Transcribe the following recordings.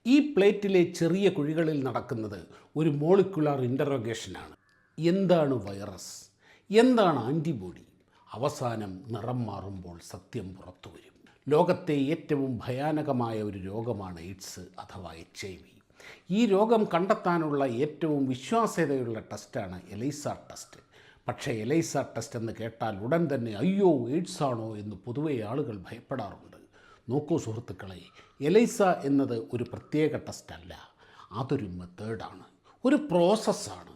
ഈ പ്ലേറ്റിലെ ചെറിയ കുഴികളിൽ നടക്കുന്നത് ഒരു മോളിക്കുലാർ ഇൻ്ററോഗേഷനാണ്. എന്താണ് വൈറസ്? എന്താണ് ആൻറ്റിബോഡി? അവസാനം നിറം മാറുമ്പോൾ സത്യം പുറത്തു വരും. ലോകത്തെ ഏറ്റവും ഭയാനകമായ ഒരു രോഗമാണ് എയ്ഡ്സ് അഥവാ HIV. ഈ രോഗം കണ്ടെത്താനുള്ള ഏറ്റവും വിശ്വാസ്യതയുള്ള ടെസ്റ്റാണ് എലൈസ ടെസ്റ്റ്. പക്ഷേ എലൈസ ടെസ്റ്റ് എന്ന് കേട്ടാൽ ഉടൻ തന്നെ അയ്യോ എയ്ഡ്സ് ആണോ എന്ന് പൊതുവെ ആളുകൾ ഭയപ്പെടാറുണ്ട്. നോക്കൂ സുഹൃത്തുക്കളെ, എലൈസ എന്നത് ഒരു പ്രത്യേക ടെസ്റ്റല്ല, അതൊരു മെത്തേഡാണ്, ഒരു പ്രോസസ്സാണ്.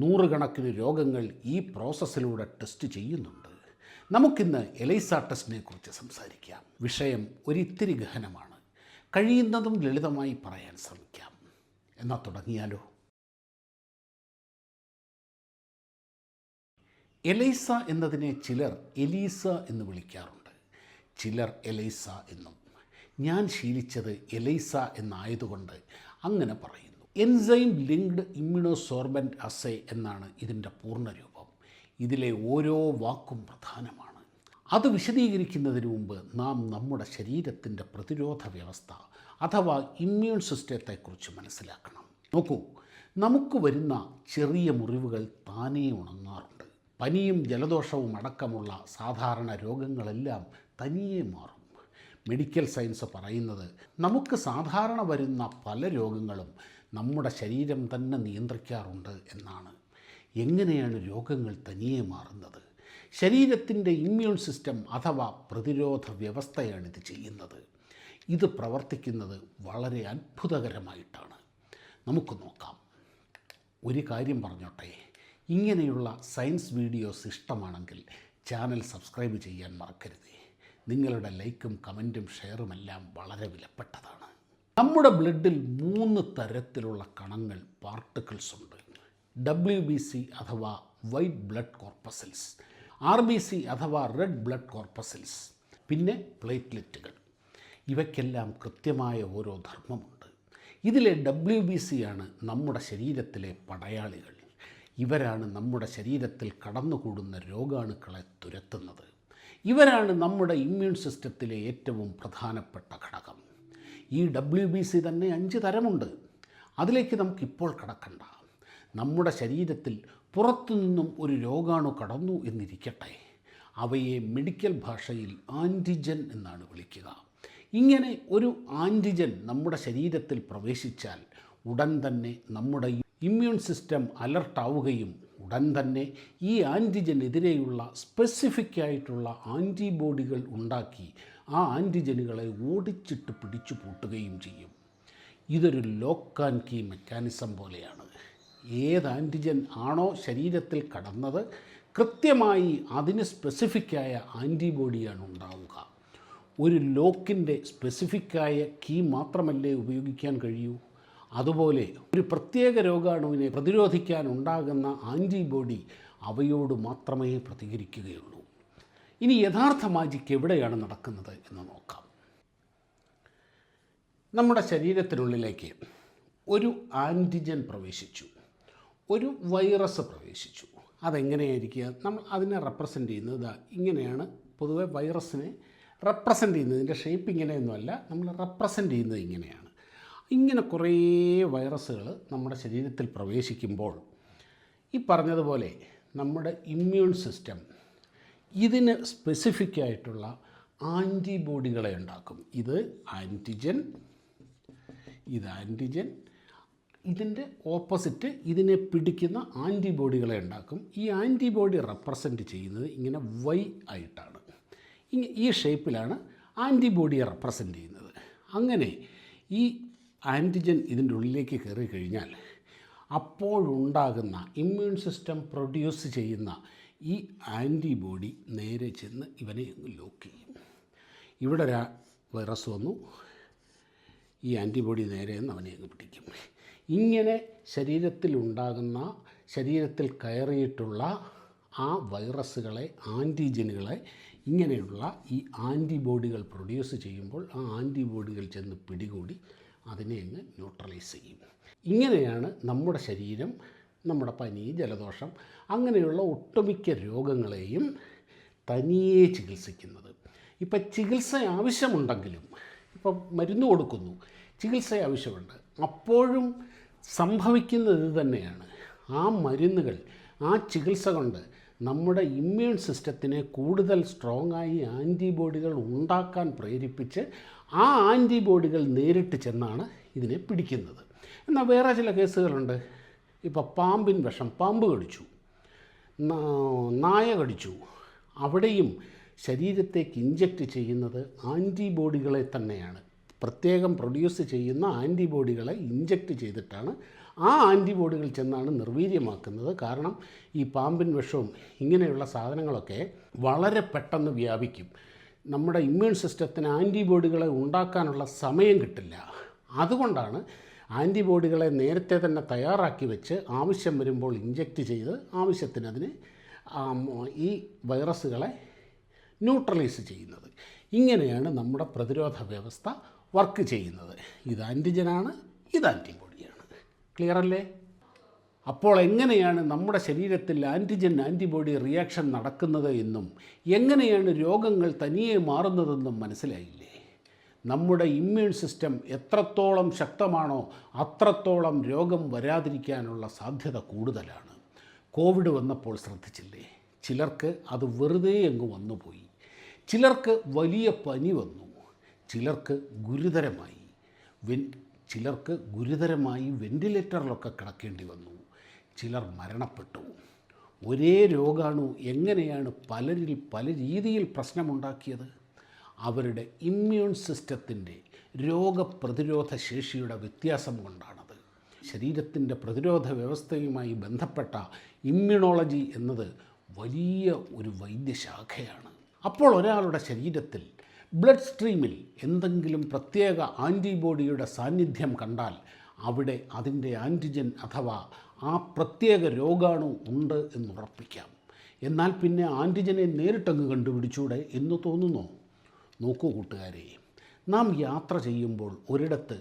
നൂറുകണക്കിന് രോഗങ്ങൾ ഈ പ്രോസസ്സിലൂടെ ടെസ്റ്റ് ചെയ്യുന്നുണ്ട്. നമുക്കിന്ന് എലൈസ ടെസ്റ്റിനെ കുറിച്ച് സംസാരിക്കാം. വിഷയം ഒരിത്തിരി ഗഹനമാണ്. കഴിയുന്നതും ലളിതമായി പറയാൻ ശ്രമിക്കാം. എന്നാൽ തുടങ്ങിയാലോ? എലൈസ എന്നതിനെ ചിലർ എലീസ എന്ന് വിളിക്കാറുണ്ട്, ചിലർ എലൈസ എന്നും. ഞാൻ ശീലിച്ചത് എലൈസ എന്നായതുകൊണ്ട് അങ്ങനെ പറയുന്നു. എൻസൈം ലിങ്ക്ഡ് ഇമ്മ്യൂണോസോർബൻ്റ് അസേ എന്നാണ് ഇതിൻ്റെ പൂർണ്ണരൂപം. ഇതിലെ ഓരോ വാക്കും പ്രധാനമാണ്. അത് വിശദീകരിക്കുന്നതിന് മുമ്പ് നാം നമ്മുടെ ശരീരത്തിൻ്റെ പ്രതിരോധ വ്യവസ്ഥ അഥവാ ഇമ്മ്യൂൺ സിസ്റ്റത്തെക്കുറിച്ച് മനസ്സിലാക്കണം. നോക്കൂ, നമുക്ക് വരുന്ന ചെറിയ മുറിവുകൾ താനേ ഉണങ്ങാറുണ്ട്. പനിയും ജലദോഷവും അടക്കമുള്ള സാധാരണ രോഗങ്ങളെല്ലാം തനിയെ മാറും. മെഡിക്കൽ സയൻസ് പറയുന്നത് നമുക്ക് സാധാരണ വരുന്ന പല രോഗങ്ങളും നമ്മുടെ ശരീരം തന്നെ നിയന്ത്രിക്കാറുണ്ട് എന്നാണ്. എങ്ങനെയാണ് രോഗങ്ങൾ തനിയെ മാറുന്നത്? ശരീരത്തിൻ്റെ ഇമ്മ്യൂൺ സിസ്റ്റം അഥവാ പ്രതിരോധ വ്യവസ്ഥയാണിത് ചെയ്യുന്നത്. ഇത് പ്രവർത്തിക്കുന്നത് വളരെ അത്ഭുതകരമായിട്ടാണ്. നമുക്ക് നോക്കാം. ഒരു കാര്യം പറഞ്ഞോട്ടെ, ഇങ്ങനെയുള്ള സയൻസ് വീഡിയോസ് ഇഷ്ടമാണെങ്കിൽ ചാനൽ സബ്സ്ക്രൈബ് ചെയ്യാൻ മറക്കരുത്. നിങ്ങളുടെ ലൈക്കും കമൻറ്റും ഷെയറുമെല്ലാം വളരെ വിലപ്പെട്ടതാണ്. നമ്മുടെ ബ്ലഡിൽ 3 തരത്തിലുള്ള കണങ്ങൾ, പാർട്ടിക്കിൾസ് ഉണ്ട്. WBC അഥവാ വൈറ്റ് ബ്ലഡ് കോർപ്പസൽസ്, RBC അഥവാ റെഡ് ബ്ലഡ് കോർപ്പസൽസ്, പിന്നെ പ്ലേറ്റ്ലെറ്റുകൾ. ഇവയ്ക്കെല്ലാം കൃത്യമായ ഓരോ ധർമ്മമുണ്ട്. ഇതിലെ WBC ആണ് നമ്മുടെ ശരീരത്തിലെ പടയാളികൾ. ഇവരാണ് നമ്മുടെ ശരീരത്തിൽ കടന്നുകൂടുന്ന രോഗാണുക്കളെ തുരത്തുന്നത്. ഇവരാണ് നമ്മുടെ ഇമ്മ്യൂൺ സിസ്റ്റത്തിലെ ഏറ്റവും പ്രധാനപ്പെട്ട ഘടകം. ഈ WBC തന്നെ 5 തരമുണ്ട്. അതിലേക്ക് നമുക്കിപ്പോൾ കടക്കണ്ട. നമ്മുടെ ശരീരത്തിൽ പുറത്തുനിന്നും ഒരു രോഗാണു കടന്നു എന്നിരിക്കട്ടെ, അവയെ മെഡിക്കൽ ഭാഷയിൽ ആൻറ്റിജൻ എന്നാണ് വിളിക്കുക. ഇങ്ങനെ ഒരു ആൻറ്റിജൻ നമ്മുടെ ശരീരത്തിൽ പ്രവേശിച്ചാൽ ഉടൻ തന്നെ നമ്മുടെ ഇമ്മ്യൂൺ സിസ്റ്റം അലർട്ടാവുകയും ഉടൻ തന്നെ ഈ ആൻറ്റിജനെതിരെയുള്ള സ്പെസിഫിക് ആയിട്ടുള്ള ആൻറ്റിബോഡികൾ ഉണ്ടാക്കി ആ ആൻറ്റിജനുകളെ ഓടിച്ചിട്ട് പിടിച്ചു പൂട്ടുകയും ചെയ്യും. ഇതൊരു ലോക്ക് ആൻഡ് കീ മെക്കാനിസം പോലെയാണ്. ഏത് ആൻറ്റിജൻ ആണോ ശരീരത്തിൽ കടന്നത് കൃത്യമായി അതിന് സ്പെസിഫിക്കായ ആൻറ്റിബോഡിയാണ് ഉണ്ടാവുക. ഒരു ലോക്കിൻ്റെ സ്പെസിഫിക്കായ കീ മാത്രമല്ലേ ഉപയോഗിക്കാൻ കഴിയൂ? അതുപോലെ ഒരു പ്രത്യേക രോഗാണുവിനെ പ്രതിരോധിക്കാൻ ഉണ്ടാകുന്ന ആൻറ്റിബോഡി അവയോട് മാത്രമേ പ്രതികരിക്കുകയുള്ളൂ. ഇനി യഥാർത്ഥ മാജിക്ക് എവിടെയാണ് നടക്കുന്നത് എന്ന് നോക്കാം. നമ്മുടെ ശരീരത്തിനുള്ളിലേക്ക് ഒരു ആൻറ്റിജൻ പ്രവേശിച്ചു, ഒരു വൈറസ് പ്രവേശിച്ചു. അതെങ്ങനെയായിരിക്കുക? നമ്മൾ അതിനെ റെപ്രസെൻ്റ് ചെയ്യുന്നത് ഇങ്ങനെയാണ്. പൊതുവെ വൈറസിനെ റെപ്രസെൻ്റ് ചെയ്യുന്നത്, ഇതിൻ്റെ ഷേപ്പ് ഇങ്ങനെയൊന്നുമല്ല, നമ്മൾ റെപ്രസെൻ്റ് ചെയ്യുന്നത് ഇങ്ങനെയാണ്. ഇങ്ങനെ കുറേ വൈറസുകൾ നമ്മുടെ ശരീരത്തിൽ പ്രവേശിക്കുമ്പോൾ ഈ പറഞ്ഞതുപോലെ നമ്മുടെ ഇമ്മ്യൂൺ സിസ്റ്റം ഇതിന് സ്പെസിഫിക് ആയിട്ടുള്ള ആൻറ്റിബോഡികളെ ഉണ്ടാക്കും. ഇത് ആൻറ്റിജൻ, ഇത് ആൻറ്റിജൻ, ഇതിൻ്റെ ഓപ്പോസിറ്റ് ഇതിനെ പിടിക്കുന്ന ആൻറ്റിബോഡികളെ ഉണ്ടാക്കും. ഈ ആൻറ്റിബോഡി റെപ്രസെൻ്റ് ചെയ്യുന്നത് ഇങ്ങനെ Y ആയിട്ടാണ്. ഈ ഷേപ്പിലാണ് ആൻറ്റിബോഡിയെ റെപ്രസെൻ്റ് ചെയ്യുന്നത്. അങ്ങനെ ഈ ആൻറ്റിജൻ ഇതിൻ്റെ ഉള്ളിലേക്ക് കയറി കഴിഞ്ഞാൽ അപ്പോഴുണ്ടാകുന്ന ഇമ്മ്യൂൺ സിസ്റ്റം പ്രൊഡ്യൂസ് ചെയ്യുന്ന ഈ ആൻറ്റിബോഡി നേരെ ചെന്ന് ഇവനെ ലോക്ക് ചെയ്യും. ഇവിടെ ഒരു വൈറസ് വന്നു, ഈ ആൻറ്റിബോഡി നേരെ നിന്ന് അവനെ അങ്ങ് പിടിക്കും. ഇങ്ങനെ ശരീരത്തിലുണ്ടാകുന്ന, ശരീരത്തിൽ കയറിയിട്ടുള്ള ആ വൈറസുകളെ, ആൻറ്റിജനുകളെ ഇങ്ങനെയുള്ള ഈ ആൻറ്റിബോഡികൾ പ്രൊഡ്യൂസ് ചെയ്യുമ്പോൾ ആ ആൻറ്റിബോഡികൾ ചെന്ന് പിടികൂടി അതിനെ അങ്ങ് ന്യൂട്രലൈസ് ചെയ്യും. ഇങ്ങനെയാണ് നമ്മുടെ ശരീരം നമ്മുടെ പനി, ജലദോഷം അങ്ങനെയുള്ള ഒട്ടുമിക്ക രോഗങ്ങളെയും തനിയെ ചികിത്സിക്കുന്നത്. ഇപ്പം ചികിത്സ ആവശ്യമുണ്ടെങ്കിലും ഇപ്പം മരുന്ന് കൊടുക്കുന്നു, ചികിത്സ ആവശ്യമുണ്ട്. അപ്പോഴും സംഭവിക്കുന്നത് ഇത് തന്നെയാണ്. ആ മരുന്നുകൾ, ആ ചികിത്സ കൊണ്ട് നമ്മുടെ ഇമ്മ്യൂൺ സിസ്റ്റത്തിനെ കൂടുതൽ സ്ട്രോങ്ങായി ആൻറ്റിബോഡികൾ ഉണ്ടാക്കാൻ പ്രേരിപ്പിച്ച് ആ ആൻറ്റിബോഡികൾ നേരിട്ട് ചെന്നാണ് ഇതിനെ പിടിക്കുന്നത്. എന്നാൽ വേറെ ചില കേസുകളുണ്ട്. ഇപ്പോൾ പാമ്പിൻ വിഷം, പാമ്പ് കടിച്ചു, നായ കടിച്ചു, അവിടെയും ശരീരത്തേക്ക് ഇഞ്ചക്റ്റ് ചെയ്യുന്നത് ആൻറ്റിബോഡികളെ തന്നെയാണ്. പ്രത്യേകം പ്രൊഡ്യൂസ് ചെയ്യുന്ന ആൻറ്റിബോഡികളെ ഇഞ്ചക്റ്റ് ചെയ്തിട്ടാണ് ആ ആൻറ്റിബോഡികൾ ചെന്നാണ് നിർവീര്യമാക്കുന്നത്. കാരണം ഈ പാമ്പിൻ വിഷവും ഇങ്ങനെയുള്ള സാധനങ്ങളൊക്കെ വളരെ പെട്ടെന്ന് വ്യാപിക്കും. നമ്മുടെ ഇമ്മ്യൂൺ സിസ്റ്റത്തിന് ആൻറ്റിബോഡികളെ ഉണ്ടാക്കാനുള്ള സമയം കിട്ടില്ല. അതുകൊണ്ടാണ് ആൻറ്റിബോഡികളെ നേരത്തെ തന്നെ തയ്യാറാക്കി വെച്ച് ആവശ്യം വരുമ്പോൾ ഇഞ്ചക്റ്റ് ചെയ്ത് ആവശ്യത്തിന് അതിന് ഈ വൈറസുകളെ ന്യൂട്രലൈസ് ചെയ്യുന്നത്. ഇങ്ങനെയാണ് നമ്മുടെ പ്രതിരോധ വ്യവസ്ഥ വർക്ക് ചെയ്യുന്നത്. ഇത് ആൻറ്റിജനാണ്, ഇത് ആൻറ്റിബോഡിയാണ്. ക്ലിയർ അല്ലേ? അപ്പോൾ എങ്ങനെയാണ് നമ്മുടെ ശരീരത്തിൽ ആൻറ്റിബോഡി റിയാക്ഷൻ നടക്കുന്നത് എന്നും എങ്ങനെയാണ് രോഗങ്ങൾ തനിയെ മാറുന്നതെന്നും മനസ്സിലായില്ലേ? നമ്മുടെ ഇമ്മ്യൂൺ സിസ്റ്റം എത്രത്തോളം ശക്തമാണോ അത്രത്തോളം രോഗം വരാതിരിക്കാനുള്ള സാധ്യത കൂടുതലാണ്. കോവിഡ് വന്നപ്പോൾ ശ്രദ്ധിച്ചില്ലേ? ചിലർക്ക് അത് വെറുതെ അങ്ങ് വന്നുപോയി. ചിലർക്ക് വലിയ പനി വന്നു, ചിലർക്ക് ഗുരുതരമായി വെന്റിലേറ്ററിലൊക്കെ കിടക്കേണ്ടി വന്നു, ചിലർ മരണപ്പെട്ടു. ഒരേ രോഗാണു എങ്ങനെയാണ് പലരിൽ പല രീതിയിൽ പ്രശ്നമുണ്ടാക്കിയത്? അവരുടെ ഇമ്മ്യൂൺ സിസ്റ്റത്തിൻ്റെ രോഗപ്രതിരോധ ശേഷിയുടെ വ്യത്യാസം കൊണ്ടാണത്. ശരീരത്തിൻ്റെ പ്രതിരോധ വ്യവസ്ഥയുമായി ബന്ധപ്പെട്ട ഇമ്മ്യൂണോളജി എന്നത് വലിയ ഒരു വൈദ്യശാഖയാണ്. അപ്പോൾ ഒരാളുടെ ശരീരത്തിൽ ബ്ലഡ് സ്ട്രീമിൽ എന്തെങ്കിലും പ്രത്യേക ആൻറ്റിബോഡിയുടെ സാന്നിധ്യം കണ്ടാൽ അവിടെ അതിൻ്റെ ആൻറ്റിജൻ അഥവാ ആ പ്രത്യേക രോഗാണു ഉണ്ട് എന്നുറപ്പിക്കാം. എന്നാൽ പിന്നെ ആൻറ്റിജനെ നേരിട്ടങ്ങ് കണ്ടുപിടിച്ചൂടെ എന്ന് തോന്നുന്നോ? നോക്കൂ കൂട്ടുകാരെ, നാം യാത്ര ചെയ്യുമ്പോൾ ഒരിടത്ത്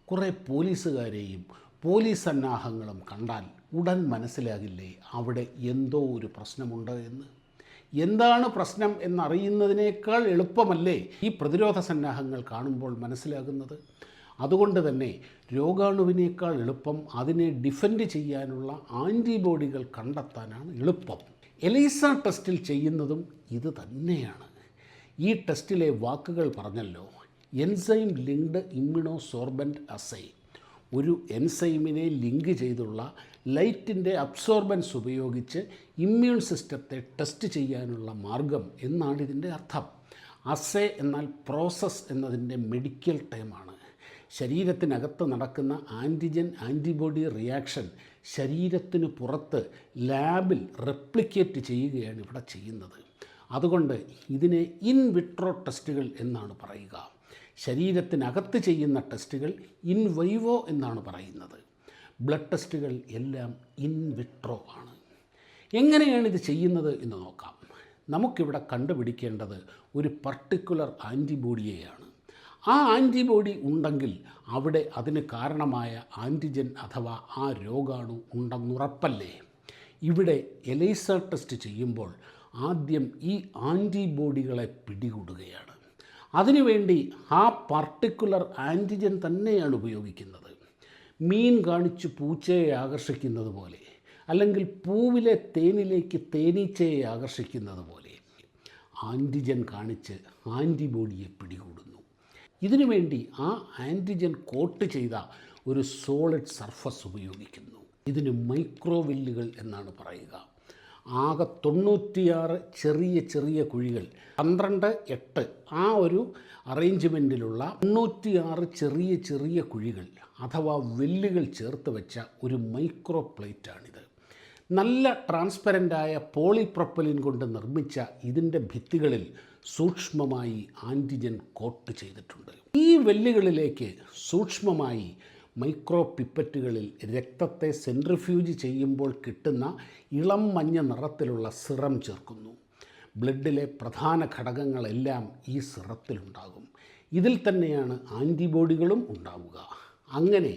കുറേ പോലീസുകാരെയും പോലീസ് സന്നാഹങ്ങളും കണ്ടാൽ ഉടൻ മനസ്സിലാകില്ലേ അവിടെ എന്തോ ഒരു പ്രശ്നമുണ്ട് എന്ന്? എന്താണ് പ്രശ്നം എന്നറിയുന്നതിനേക്കാൾ എളുപ്പമല്ലേ ഈ പ്രതിരോധ സന്നാഹങ്ങൾ കാണുമ്പോൾ മനസ്സിലാകുന്നത്? അതുകൊണ്ട് തന്നെ രോഗാണുവിനേക്കാൾ എളുപ്പം അതിനെ ഡിഫെൻഡ് ചെയ്യാനുള്ള ആൻറ്റിബോഡികൾ കണ്ടെത്താനാണ് എളുപ്പം. എലീസ ടെസ്റ്റിൽ ചെയ്യുന്നതും ഇത് തന്നെയാണ്. ഈ ടെസ്റ്റിലെ വാക്കുകൾ പറഞ്ഞല്ലോ, എൻസൈം ലിങ്ക്ഡ് ഇമ്മ്യൂണോസോർബൻറ്റ് അസേ. ഒരു എൻസൈമിനെ ലിങ്ക് ചെയ്തുള്ള ലൈറ്റിൻ്റെ അബ്സോർബൻസ് ഉപയോഗിച്ച് ഇമ്മ്യൂൺ സിസ്റ്റത്തെ ടെസ്റ്റ് ചെയ്യാനുള്ള മാർഗം എന്നാണ് ഇതിൻ്റെ അർത്ഥം. അസേ എന്നാൽ പ്രോസസ്സ് എന്നതിൻ്റെ മെഡിക്കൽ ടേമാണ്. ശരീരത്തിനകത്ത് നടക്കുന്ന ആൻറ്റിബോഡി റിയാക്ഷൻ ശരീരത്തിന് പുറത്ത് ലാബിൽ റെപ്ലിക്കേറ്റ് ചെയ്യുകയാണ് ഇവിടെ ചെയ്യുന്നത്. അതുകൊണ്ട് ഇതിനെ ഇൻ വിട്രോ ടെസ്റ്റുകൾ എന്നാണ് പറയുക. ശരീരത്തിനകത്ത് ചെയ്യുന്ന ടെസ്റ്റുകൾ ഇൻ വൈവോ എന്നാണ് പറയുന്നത്. ബ്ലഡ് ടെസ്റ്റുകൾ എല്ലാം ഇൻ വിട്രോ ആണ്. എങ്ങനെയാണ് ഇത് ചെയ്യുന്നത് എന്ന് നോക്കാം. നമുക്കിവിടെ കണ്ടുപിടിക്കേണ്ടത് ഒരു പർട്ടിക്കുലർ ആൻറ്റിബോഡിയെയാണ്. ആ ആൻറ്റിബോഡി ഉണ്ടെങ്കിൽ അവിടെ അതിന് കാരണമായ ആൻറ്റിജൻ അഥവാ ആ രോഗാണു ഉണ്ടെന്നുറപ്പല്ലേ. ഇവിടെ എലൈസ ടെസ്റ്റ് ചെയ്യുമ്പോൾ ആദ്യം ഈ ആൻറ്റിബോഡികളെ പിടികൂടുകയാണ്. അതിനുവേണ്ടി ആ പർട്ടിക്കുലർ ആൻറ്റിജൻ തന്നെയാണ് ഉപയോഗിക്കുന്നത്. മീൻ കാണിച്ച് പൂച്ചയെ ആകർഷിക്കുന്നത് പോലെ, അല്ലെങ്കിൽ പൂവിലെ തേനിലേക്ക് തേനീച്ചയെ ആകർഷിക്കുന്നത് പോലെ ആൻറ്റിജൻ കാണിച്ച് ആൻറ്റിബോഡിയെ പിടികൂടുന്നു. ഇതിനുവേണ്ടി ആ ആൻറ്റിജൻ കോട്ട് ചെയ്ത ഒരു സോളിഡ് സർഫസ് ഉപയോഗിക്കുന്നു. ഇതിന് മൈക്രോവെല്ലുകൾ എന്നാണ് പറയുക. ആകെ 96 ചെറിയ കുഴികൾ, 12:8 ആ ഒരു അറേഞ്ച്മെൻറ്റിലുള്ള 96 ചെറിയ കുഴികൾ അഥവാ വെല്ലുകൾ ചേർത്ത് വെച്ച ഒരു മൈക്രോ പ്ലേറ്റാണിത്. നല്ല ട്രാൻസ്പെറൻ്റായ പോളിപ്രൊപ്പലിൻ കൊണ്ട് നിർമ്മിച്ച ഇതിൻ്റെ ഭിത്തികളിൽ സൂക്ഷ്മമായി ആൻറ്റിജൻ കോട്ട് ചെയ്തിട്ടുണ്ട്. ഈ വെല്ലുകളിലേക്ക് സൂക്ഷ്മമായി മൈക്രോ പിപ്പറ്റുകളിൽ രക്തത്തെ സെൻട്രിഫ്യൂജ് ചെയ്യുമ്പോൾ കിട്ടുന്ന ഇളം മഞ്ഞ നിറത്തിലുള്ള സിറം ചേർക്കുന്നു. ബ്ലഡിലെ പ്രധാന ഘടകങ്ങളെല്ലാം ഈ സിറത്തിലുണ്ടാകും. ഇതിൽ തന്നെയാണ് ആൻറ്റിബോഡികളും ഉണ്ടാവുക. അങ്ങനെ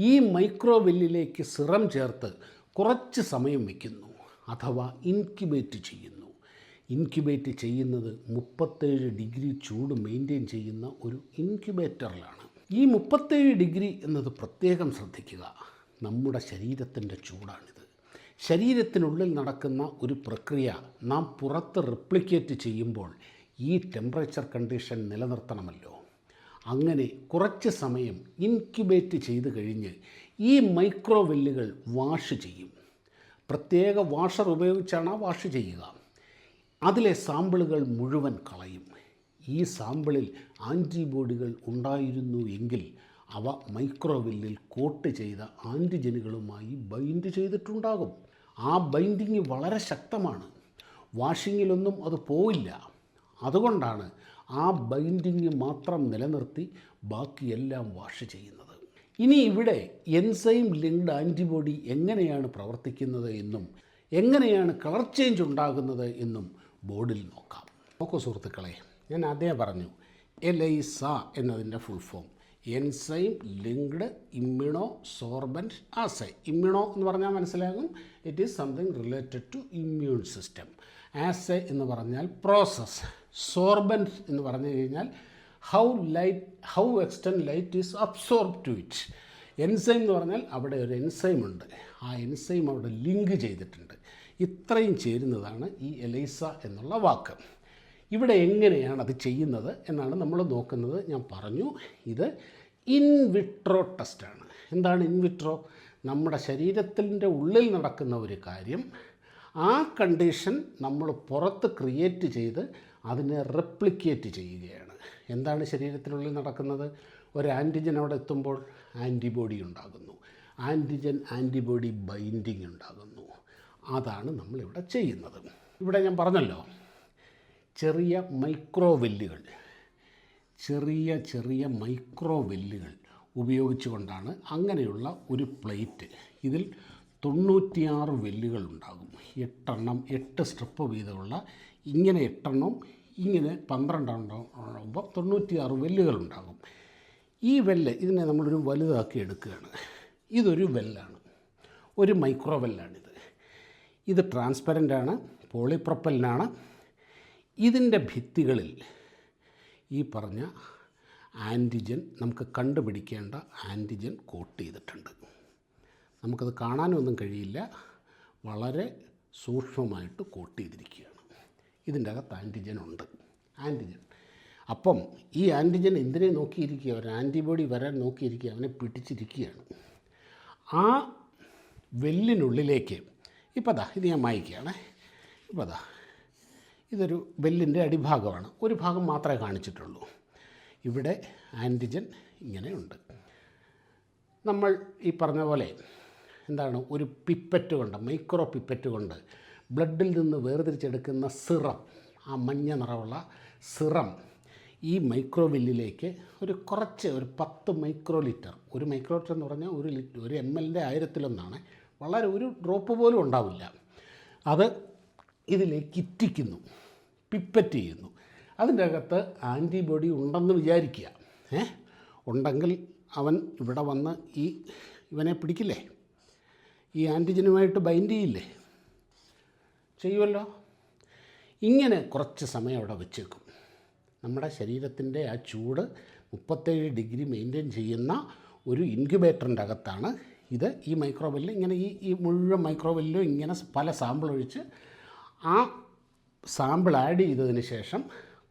ഈ മൈക്രോവെല്ലിലേക്ക് സിറം ചേർത്ത് കുറച്ച് സമയം വയ്ക്കുന്നു അഥവാ ഇൻക്യുബേറ്റ് ചെയ്യുന്നു. ഇൻക്യുബേറ്റ് ചെയ്യുന്നത് 37 ഡിഗ്രി ചൂട് മെയിൻറ്റെയിൻ ചെയ്യുന്ന ഒരു ഇൻക്യുബേറ്ററിലാണ്. ഈ 37 ഡിഗ്രി എന്നത് പ്രത്യേകം ശ്രദ്ധിക്കുക. നമ്മുടെ ശരീരത്തിൻ്റെ ചൂടാണിത്. ശരീരത്തിനുള്ളിൽ നടക്കുന്ന ഒരു പ്രക്രിയ നാം പുറത്ത് റെപ്ലിക്കേറ്റ് ചെയ്യുമ്പോൾ ഈ ടെമ്പറേച്ചർ കണ്ടീഷൻ നിലനിർത്തണമല്ലോ. അങ്ങനെ കുറച്ച് സമയം ഇൻക്യുബേറ്റ് ചെയ്ത് കഴിഞ്ഞ് ഈ മൈക്രോവെല്ലുകൾ വാഷ് ചെയ്യും. പ്രത്യേക വാഷർ ഉപയോഗിച്ചാണ് ആ വാഷ് ചെയ്യുക. അതിലെ സാമ്പിളുകൾ മുഴുവൻ കളയും. ഈ സാമ്പിളിൽ ആൻറ്റിബോഡികൾ ഉണ്ടായിരുന്നു എങ്കിൽ അവ മൈക്രോവെല്ലിൽ കോട്ട് ചെയ്ത ആൻറ്റിജനുകളുമായി ബൈൻഡ് ചെയ്തിട്ടുണ്ടാകും. ആ ബൈൻഡിങ് വളരെ ശക്തമാണ്. വാഷിങ്ങിലൊന്നും അത് പോവില്ല. അതുകൊണ്ടാണ് ആ ബൈൻഡിങ് മാത്രം നിലനിർത്തി ബാക്കിയെല്ലാം വാഷ് ചെയ്യുന്നത്. ഇനി ഇവിടെ എൻസൈം ലിങ്ക്ഡ് ആൻറ്റിബോഡി എങ്ങനെയാണ് പ്രവർത്തിക്കുന്നത് എന്നും എങ്ങനെയാണ് കളർ ചേഞ്ച് ഉണ്ടാകുന്നത് എന്നും ബോർഡിൽ നോക്കാം. നോക്കൂ സുഹൃത്തുക്കളെ, ഞാൻ ആദ്യം പറഞ്ഞു എലൈസ എന്നതിൻ്റെ full form enzyme linked immuno sorbent assay. Immuno എന്ന് പറഞ്ഞാൽ മനസ്സിലാകും, it is something related to immune system. Assay എന്ന് പറഞ്ഞാൽ പ്രോസസ്. സോർബൻറ്റ് എന്ന് പറഞ്ഞു കഴിഞ്ഞാൽ how extend light is absorb to it. Enzyme എന്ന് പറഞ്ഞാൽ അവിടെ ഒരു എൻസൈം ഉണ്ട്. ആ എൻസൈം അവിടെ ലിങ്ക് ചെയ്തിട്ടുണ്ട്. ഇത്രയും ചേരുന്നതാണ് ഈ എലൈസ എന്നുള്ള വാക്ക്. ഇവിടെ എങ്ങനെയാണ് അത് ചെയ്യുന്നത് എന്നാണ് നമ്മൾ നോക്കുന്നത്. ഞാൻ പറഞ്ഞു, ഇത് ഇൻ വിട്രോ ടെസ്റ്റാണ്. എന്താണ് ഇൻ വിട്രോ? നമ്മുടെ ശരീരത്തിൻ്റെ ഉള്ളിൽ നടക്കുന്ന ഒരു കാര്യം, ആ കണ്ടീഷൻ നമ്മൾ പുറത്ത് ക്രിയേറ്റ് ചെയ്ത് അതിനെ റെപ്ലിക്കേറ്റ് ചെയ്യുകയാണ്. എന്താണ് ശരീരത്തിനുള്ളിൽ നടക്കുന്നത്? ഒരു ആൻറ്റിജൻ അവിടെ എത്തുമ്പോൾ ആൻറ്റിബോഡി ഉണ്ടാകുന്നു. ആൻറ്റിജൻ ആൻറ്റിബോഡി ബൈൻഡിങ് ഉണ്ടാകുന്നു. അതാണ് നമ്മളിവിടെ ചെയ്യുന്നത്. ഇവിടെ ഞാൻ പറഞ്ഞല്ലോ, ചെറിയ മൈക്രോവെല്ലുകൾ ഉപയോഗിച്ചുകൊണ്ടാണ് അങ്ങനെയുള്ള ഒരു പ്ലേറ്റ്. ഇതിൽ 96 വെല്ലുകൾ ഉണ്ടാകും. 8 സ്ട്രിപ്പ് വീതമുള്ള ഇങ്ങനെ 8 എണ്ണം, ഇങ്ങനെ 12 ഉണ്ടാകുമ്പോൾ 96 വെല്ലുകൾ ഉണ്ടാകും. ഈ വെല്ല് ഇതിനെ നമ്മളൊരു വലുതാക്കി എടുക്കുകയാണ്. ഇതൊരു വെല്ലാണ്, ഒരു മൈക്രോവെല്ലാണിത്. ഇത് ട്രാൻസ്പെറൻ്റാണ്, പോളിപ്രൊപ്പലിനാണ്. ഇതിൻ്റെ ഭിത്തികളിൽ ഈ പറഞ്ഞ ആൻറ്റിജൻ, നമുക്ക് കണ്ടുപിടിക്കേണ്ട ആൻറ്റിജൻ കോട്ട് ചെയ്തിട്ടുണ്ട്. നമുക്കത് കാണാനൊന്നും കഴിയില്ല, വളരെ സൂക്ഷ്മമായിട്ട് കോട്ട് ചെയ്തിരിക്കുകയാണ്. ഇതിൻ്റെ അകത്ത് ആൻറ്റിജൻ ഉണ്ട്. ആൻറ്റിജൻ, അപ്പം ഈ ആൻറ്റിജൻ എന്തിനെ നോക്കിയിരിക്കുക? ഒരു ആൻറ്റിബോഡി വരാൻ നോക്കിയിരിക്കുക, അവനെ പിടിച്ചിരിക്കുകയാണ്. ആ വെല്ലിനുള്ളിലേക്ക് ഇപ്പോൾ ഇത് ഞാൻ മായ്ക്കുകയാണ്. ഇപ്പോൾ ഇതൊരു വെല്ലിൻ്റെ അടിഭാഗമാണ്. ഒരു ഭാഗം മാത്രമേ കാണിച്ചിട്ടുള്ളൂ. ഇവിടെ ആൻറ്റിജൻ ഇങ്ങനെയുണ്ട്. നമ്മൾ ഈ പറഞ്ഞ പോലെ എന്താണ്, ഒരു പിപ്പറ്റ് കൊണ്ട്, മൈക്രോ പിപ്പറ്റ് കൊണ്ട് ബ്ലഡിൽ നിന്ന് വേർതിരിച്ചെടുക്കുന്ന സിറം, ആ മഞ്ഞ നിറമുള്ള സിറം ഈ മൈക്രോവെല്ലിലേക്ക് ഒരു 10 മൈക്രോ ലിറ്റർ, ഒരു മൈക്രോ ലിറ്റർ എന്ന് പറഞ്ഞാൽ ഒരു ml 1000-ൽ വളരെ ഒരു ഡ്രോപ്പ് പോലും ഉണ്ടാവില്ല. അത് ഇതിലേക്ക് ഇറ്റിക്കുന്നു, പിപ്പറ്റ് ചെയ്യുന്നു. അതിൻ്റെ അകത്ത് ആൻറ്റിബോഡി ഉണ്ടെന്ന് വിചാരിക്കുക. ഉണ്ടെങ്കിൽ അവൻ ഇവിടെ വന്ന് ഇവനെ പിടിക്കില്ലേ? ഈ ആൻറ്റിജനുമായിട്ട് ബൈൻഡ് ചെയ്യില്ലേ? ചെയ്യുമല്ലോ. ഇങ്ങനെ കുറച്ച് സമയം അവിടെ വെച്ചേക്കും. നമ്മുടെ ശരീരത്തിൻ്റെ ആ ചൂട് 37 ഡിഗ്രി മെയിൻറ്റെയിൻ ചെയ്യുന്ന ഒരു ഇൻക്യുബേറ്ററിൻ്റെ അകത്താണ് ഇത്. ഈ മൈക്രോവെല്ല് ഇങ്ങനെ ഈ മുഴുവൻ മൈക്രോവെല്ലും ഇങ്ങനെ പല സാമ്പിൾ ഒഴിച്ച് ആ സാമ്പിൾ ആഡ് ചെയ്തതിന് ശേഷം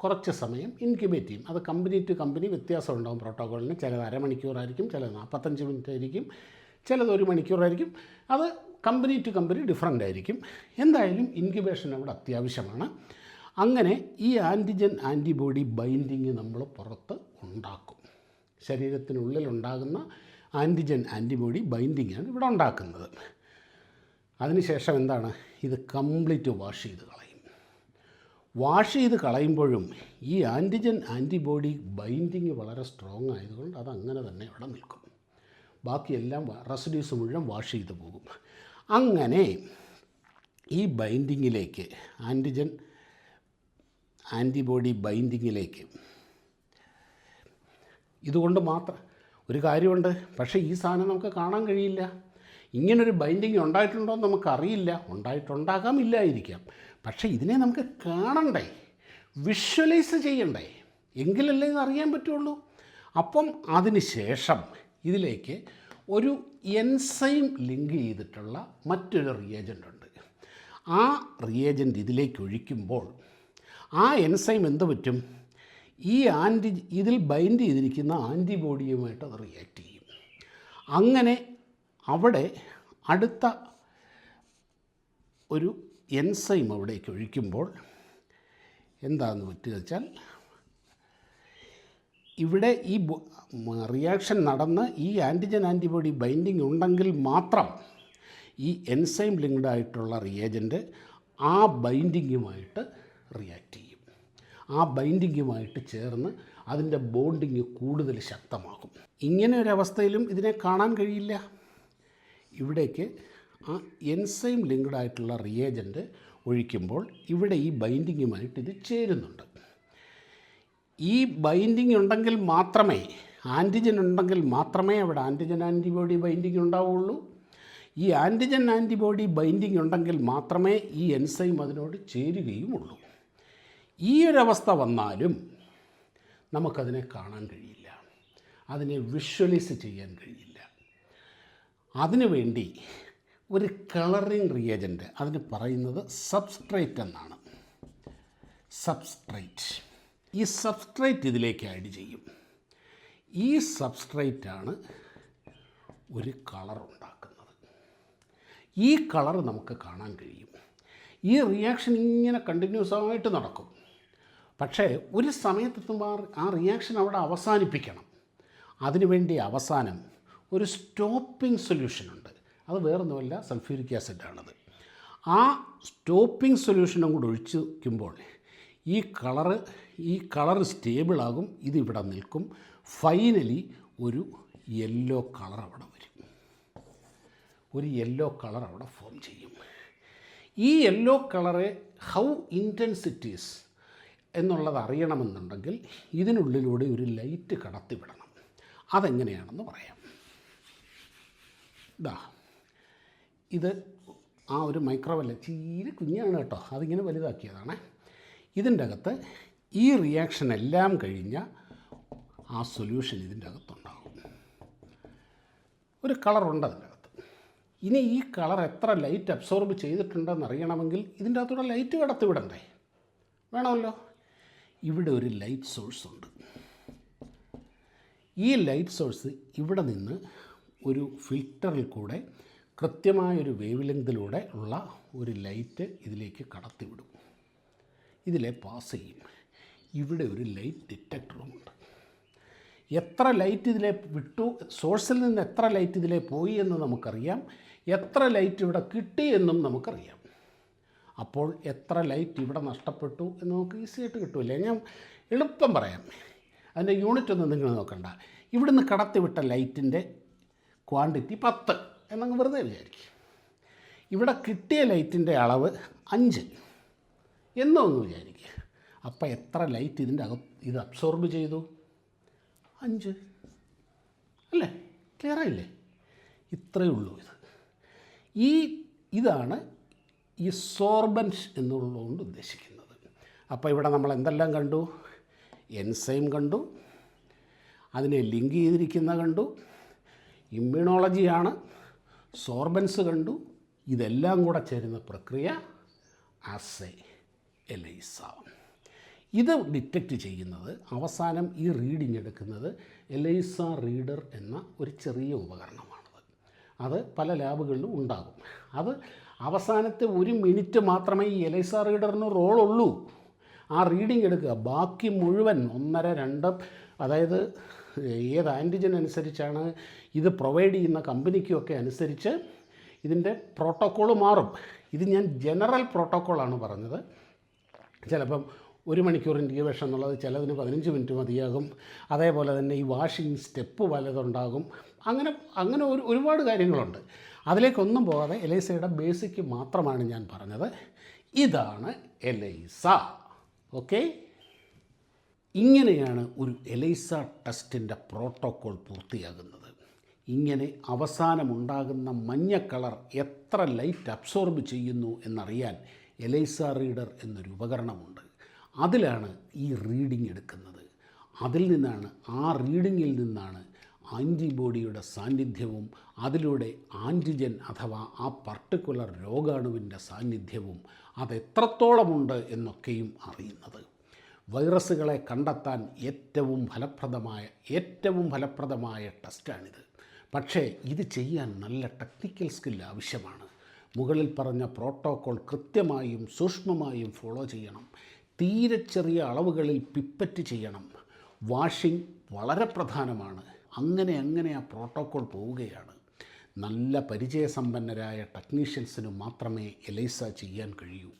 കുറച്ച് സമയം ഇൻക്യുബേറ്റ് ചെയ്യും. അത് കമ്പനി ടു കമ്പനി വ്യത്യാസം ഉണ്ടാകും പ്രോട്ടോക്കോളിന്. ചിലത് അരമണിക്കൂറായിരിക്കും, ചിലത് 45 മിനിറ്റ് ആയിരിക്കും, ചിലത് 1 മണിക്കൂറായിരിക്കും. അത് കമ്പനി ടു കമ്പനി ഡിഫറൻ്റ് ആയിരിക്കും. എന്തായാലും ഇൻക്യുബേഷൻ അവിടെ അത്യാവശ്യമാണ്. അങ്ങനെ ഈ ആൻറ്റിജൻ ആൻറ്റിബോഡി ബൈൻഡിങ് നമ്മൾ പുറത്ത് ഉണ്ടാക്കും. ശരീരത്തിനുള്ളിൽ ഉണ്ടാകുന്ന ആൻറ്റിജൻ ആൻറ്റിബോഡി ബൈൻഡിങ്ങാണ് ഇവിടെ ഉണ്ടാക്കുന്നത്. അതിനുശേഷം എന്താണ്, ഇത് കംപ്ലീറ്റ് വാഷ് ചെയ്ത് കളയും. വാഷ് ചെയ്ത് കളയുമ്പോഴും ഈ ആൻറ്റിജൻ ആൻറ്റിബോഡി ബൈൻഡിങ് വളരെ സ്ട്രോങ് ആയതുകൊണ്ട് അതങ്ങനെ തന്നെ അവിടെ നിൽക്കും. ബാക്കിയെല്ലാം റെസിഡ്യൂസ് മുഴുവൻ വാഷ് ചെയ്ത് പോകും. അങ്ങനെ ഈ ബൈൻഡിങ്ങിലേക്ക്, ആൻറ്റിജൻ ആൻറ്റിബോഡി ബൈൻഡിങ്ങിലേക്ക്, ഇതുകൊണ്ട് മാത്രം ഒരു കാര്യമുണ്ട്, പക്ഷേ ഈ സാധനം നമുക്ക് കാണാൻ കഴിയില്ല. ഇങ്ങനൊരു ബൈൻഡിങ് ഉണ്ടായിട്ടുണ്ടോ എന്ന് നമുക്കറിയില്ല. ഉണ്ടായിട്ടുണ്ടാകാം, ഇല്ലായിരിക്കാം. പക്ഷേ ഇതിനെ നമുക്ക് കാണണ്ടേ, വിഷ്വലൈസ് ചെയ്യണ്ടേ, എങ്കിലല്ലേ ഇത് അറിയാൻ പറ്റുള്ളൂ. അപ്പം അതിന് ശേഷം ഇതിലേക്ക് ഒരു എൻസൈം ലിങ്ക് ചെയ്തിട്ടുള്ള മറ്റൊരു റിയേജൻ്റ് ഉണ്ട്. ആ റിയേജൻ്റ് ഇതിലേക്ക് ഒഴിക്കുമ്പോൾ ആ എൻസൈം എന്ത് പറ്റും? ഈ ഇതിൽ ബൈൻഡ് ചെയ്തിരിക്കുന്ന ആൻറ്റിബോഡിയുമായിട്ട് അത് റിയാക്ട് ചെയ്യും. അങ്ങനെ അവിടെ അടുത്ത ഒരു എൻസൈം അവിടേക്ക് ഒഴിക്കുമ്പോൾ എന്താണെന്ന് പറ്റുക വെച്ചാൽ, ഇവിടെ ഈ റിയാക്ഷൻ നടന്ന് ഈ ആൻറ്റിബോഡി ബൈൻഡിങ് ഉണ്ടെങ്കിൽ മാത്രം ഈ എൻസൈം ലിങ്ക്ഡ് ആയിട്ടുള്ള റിയേജൻ്റ് ആ ബൈൻഡിങ്ങുമായിട്ട് റിയാക്ട് ചെയ്യും. ആ ബൈൻഡിങ്ങുമായിട്ട് ചേർന്ന് അതിൻ്റെ ബോണ്ടിങ് കൂടുതൽ ശക്തമാകും. ഇങ്ങനെ ഒരവസ്ഥയിലും ഇതിനെ കാണാൻ കഴിയില്ല. ഇവിടേക്ക് ആ എൻസൈം ലിങ്ക്ഡ് ആയിട്ടുള്ള റിയേജൻ്റ് ഒഴിക്കുമ്പോൾ ഇവിടെ ഈ ബൈൻഡിങ്ങുമായിട്ട് ഇത് ചേരുന്നുണ്ട്. ഈ ബൈൻഡിങ് ഉണ്ടെങ്കിൽ മാത്രമേ, ആൻറ്റിജൻ ഉണ്ടെങ്കിൽ മാത്രമേ അവിടെ ആൻറ്റിജൻ ആൻറ്റിബോഡി ബൈൻഡിങ് ഉണ്ടാവുള്ളൂ. ഈ ആൻറ്റിജൻ ആൻറ്റിബോഡി ബൈൻഡിങ് ഉണ്ടെങ്കിൽ മാത്രമേ ഈ എൻസൈം അതിനോട് ചേരുകയുമുള്ളൂ. ഈ ഒരവസ്ഥ വന്നാലും നമുക്കതിനെ കാണാൻ കഴിയില്ല, അതിനെ വിഷ്വലൈസ് ചെയ്യാൻ കഴിയില്ല. അതിനുവേണ്ടി ഒരു കളറിങ് റിയേജൻ്റ്, അതിന് പറയുന്നത് സബ്സ്ട്രേറ്റ് എന്നാണ്. സബ്സ്ട്രേറ്റ്, ഈ സബ്സ്ട്രേറ്റ് ഇതിലേക്ക് ആഡ് ചെയ്യും. ഈ സബ്സ്ട്രേറ്റാണ് ഒരു കളർ ഉണ്ടാക്കുന്നത്. ഈ കളർ നമുക്ക് കാണാൻ കഴിയും. ഈ റിയാക്ഷൻ ഇങ്ങനെ കണ്ടിന്യൂസ് ആയിട്ട് നടക്കും. പക്ഷേ ഒരു സമയത്തെത്തുമ്പോൾ ആ റിയാക്ഷൻ അവിടെ അവസാനിപ്പിക്കണം. അതിനുവേണ്ടി അവസാനം ഒരു സ്റ്റോപ്പിംഗ് സൊല്യൂഷനുണ്ട്. അത് വേറൊന്നുമല്ല, സൾഫ്യൂരിക് ആസിഡാണത്. ആ സ്റ്റോപ്പിംഗ് സൊല്യൂഷനും കൂടെ ഒഴിച്ച് വയ്ക്കുമ്പോൾ ഈ കളറ് സ്റ്റേബിളാകും. ഇതിവിടെ നിൽക്കും. ഫൈനലി ഒരു യെല്ലോ കളർ അവിടെ വരും. ഒരു യെല്ലോ കളർ അവിടെ ഫോം ചെയ്യും. ഈ യെല്ലോ കളറെ ഹൗ ഇൻറ്റൻസിറ്റീസ് എന്നുള്ളത് അറിയണമെന്നുണ്ടെങ്കിൽ ഇതിനുള്ളിലൂടെ ഒരു ലൈറ്റ് കടത്തിവിടണം. അതെങ്ങനെയാണെന്ന് പറയാം. ഇത് ആ ഒരു മൈക്രോവെല്ല ചീര കുഞ്ഞാണ് കേട്ടോ, അതിങ്ങനെ വലുതാക്കിയതാണ്. ഇതിൻ്റെ അകത്ത് ഈ റിയാക്ഷൻ എല്ലാം കഴിഞ്ഞ ആ സൊല്യൂഷൻ ഇതിൻ്റെ അകത്തുണ്ടാകും. ഒരു കളറുണ്ട് അതിൻ്റെ അകത്ത്. ഇനി ഈ കളർ എത്ര ലൈറ്റ് അബ്സോർബ് ചെയ്തിട്ടുണ്ടെന്ന് അറിയണമെങ്കിൽ ഇതിൻ്റെ അകത്തൂടെ ലൈറ്റ് കടത്തിവിടണ്ടേ? വേണമല്ലോ. ഇവിടെ ഒരു ലൈറ്റ് സോഴ്സ് ഉണ്ട്. ഈ ലൈറ്റ് സോഴ്സ് ഇവിടെ നിന്ന് ഒരു ഫിൽറ്ററിൽ കൂടെ കൃത്യമായൊരു വേവ് ലെങ്തിലൂടെ ഉള്ള ഒരു ലൈറ്റ് ഇതിലേക്ക് കടത്തിവിടും. ഇതിലെ പാസ് ചെയ്യും. ഇവിടെ ഒരു ലൈറ്റ് ഡിറ്റക്ടറുമുണ്ട്. എത്ര ലൈറ്റ് ഇതിലെ വിട്ടു, സോഴ്സിൽ നിന്ന് എത്ര ലൈറ്റ് ഇതിലെ പോയി എന്ന് നമുക്കറിയാം. എത്ര ലൈറ്റ് ഇവിടെ കിട്ടി എന്നും നമുക്കറിയാം. അപ്പോൾ എത്ര ലൈറ്റ് ഇവിടെ നഷ്ടപ്പെട്ടു എന്ന് നമുക്ക് ഈസിയായിട്ട് കിട്ടുമല്ലേ? ഞാൻ എളുപ്പം പറയാം. അതിൻ്റെ യൂണിറ്റ് ഒന്നും നിങ്ങൾ നോക്കണ്ട. ഇവിടുന്ന് കടത്തിവിട്ട ലൈറ്റിൻ്റെ ക്വാണ്ടിറ്റി 10 എന്നങ്ങ് വെറുതെ വിചാരിക്കും. ഇവിടെ കിട്ടിയ ലൈറ്റിൻ്റെ അളവ് 5 എന്നൊന്ന് വിചാരിക്കുക. അപ്പോൾ എത്ര ലൈറ്റ് ഇതിൻ്റെ ഇത് അബ്സോർബ് ചെയ്തു? 5 അല്ലേ? ക്ലിയറായില്ലേ? ഇത്രയേ ഉള്ളൂ. ഇതാണ് ഈ സോർബൻസ് എന്നുള്ളതുകൊണ്ട് ഉദ്ദേശിക്കുന്നത്. അപ്പോൾ ഇവിടെ നമ്മൾ എന്തെല്ലാം കണ്ടു? എൻസൈം കണ്ടു, അതിനെ ലിങ്ക് ചെയ്തിരിക്കുന്ന കണ്ടു, ഇമ്മ്യൂണോളജിയാണ്, സോർബൻസ് കണ്ടു. ഇതെല്ലാം കൂടെ ചേരുന്ന പ്രക്രിയ ആസേ എലൈസ. ഇത് ഡിറ്റക്റ്റ് ചെയ്യുന്നത്, അവസാനം ഈ റീഡിങ് എടുക്കുന്നത് എലൈസ റീഡർ എന്ന ഒരു ചെറിയ ഉപകരണമാണത്. അത് പല ലാബുകളിലും ഉണ്ടാകും. അത് അവസാനത്തെ 1 മിനിറ്റ് മാത്രമേ ഈ എലൈസ റീഡറിന് റോളുള്ളൂ. ആ റീഡിങ് എടുക്കുക. ബാക്കി മുഴുവൻ 1.5, 2, അതായത് ഏത് ആൻറ്റിജൻ അനുസരിച്ചാണ് ഇത് പ്രൊവൈഡ് ചെയ്യുന്ന കമ്പനിക്കൊക്കെ അനുസരിച്ച് ഇതിൻ്റെ പ്രോട്ടോക്കോൾ മാറും. ഇത് ഞാൻ ജനറൽ പ്രോട്ടോക്കോളാണ് പറഞ്ഞത്. ചിലപ്പം 1 മണിക്കൂർ ഇൻക്യുബേഷൻ എന്നുള്ളത് ചിലതിന് 15 മിനിറ്റ് മതിയാകും. അതേപോലെ തന്നെ ഈ വാഷിംഗ് സ്റ്റെപ്പ് പലതുണ്ടാകും. അങ്ങനെ ഒരുപാട് കാര്യങ്ങളുണ്ട്. അതിലേക്കൊന്നും പോകാതെ എലൈസയുടെ ബേസിക് മാത്രമാണ് ഞാൻ പറഞ്ഞത്. ഇതാണ് എലൈസ. ഓക്കെ, ഇങ്ങനെയാണ് ഒരു എലൈസ ടെസ്റ്റിൻ്റെ പ്രോട്ടോക്കോൾ പൂർത്തിയാകുന്നത്. ഇങ്ങനെ അവസാനമുണ്ടാകുന്ന മഞ്ഞ കളർ എത്ര ലൈറ്റ് അബ്സോർബ് ചെയ്യുന്നു എന്നറിയാൻ എലൈസ റീഡർ എന്നൊരു ഉപകരണമുണ്ട്. അതിലാണ് ഈ റീഡിംഗ് എടുക്കുന്നത്. അതിൽ നിന്നാണ്, ആ റീഡിങ്ങിൽ നിന്നാണ് ആൻറ്റിബോഡിയുടെ സാന്നിധ്യവും അതിലൂടെ ആൻറ്റിജൻ അഥവാ ആ പർട്ടിക്കുലർ രോഗാണുവിൻ്റെ സാന്നിധ്യവും അതെത്രത്തോളമുണ്ട് എന്നൊക്കെയും അറിയുന്നത്. വൈറസുകളെ കണ്ടെത്താൻ ഏറ്റവും ഫലപ്രദമായ ടെസ്റ്റാണിത്. പക്ഷേ ഇത് ചെയ്യാൻ നല്ല ടെക്നിക്കൽ സ്കിൽ ആവശ്യമാണ്. മുകളിൽ പറഞ്ഞ പ്രോട്ടോക്കോൾ കൃത്യമായും സൂക്ഷ്മമായും ഫോളോ ചെയ്യണം. തീരെ ചെറിയ അളവുകളിൽ പിപ്പറ്റ് ചെയ്യണം. വാഷിംഗ് വളരെ പ്രധാനമാണ്. അങ്ങനെ ആ പ്രോട്ടോക്കോൾ പോവുകയാണ്. നല്ല പരിചയസമ്പന്നരായ ടെക്നീഷ്യൻസിന് മാത്രമേ എലൈസ ചെയ്യാൻ കഴിയൂ.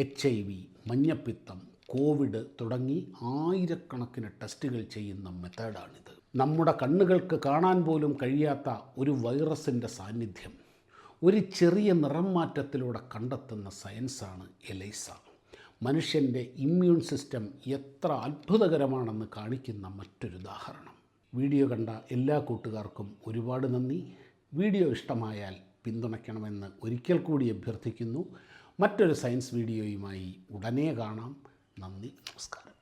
HIV, മഞ്ഞപ്പിത്തം, കോവിഡ് തുടങ്ങി ആയിരക്കണക്കിന് ടെസ്റ്റുകൾ ചെയ്യുന്ന മെത്തേഡാണിത്. നമ്മുടെ കണ്ണുകൾക്ക് കാണാൻ പോലും കഴിയാത്ത ഒരു വൈറസിൻ്റെ സാന്നിധ്യം ഒരു ചെറിയ നിറം മാറ്റത്തിലൂടെ കണ്ടെത്തുന്ന സയൻസാണ് എലൈസ. മനുഷ്യൻ്റെ ഇമ്മ്യൂൺ സിസ്റ്റം എത്ര അത്ഭുതകരമാണെന്ന് കാണിക്കുന്ന മറ്റൊരു ഉദാഹരണം. വീഡിയോ കണ്ട എല്ലാ കൂട്ടുകാർക്കും ഒരുപാട് നന്ദി. വീഡിയോ ഇഷ്ടമായാൽ പിന്തുണയ്ക്കണമെന്ന് ഒരിക്കൽ കൂടി അഭ്യർത്ഥിക്കുന്നു. മറ്റൊരു സയൻസ് വീഡിയോയുമായി ഉടനെ കാണാം. നന്ദി, നമസ്കാരം.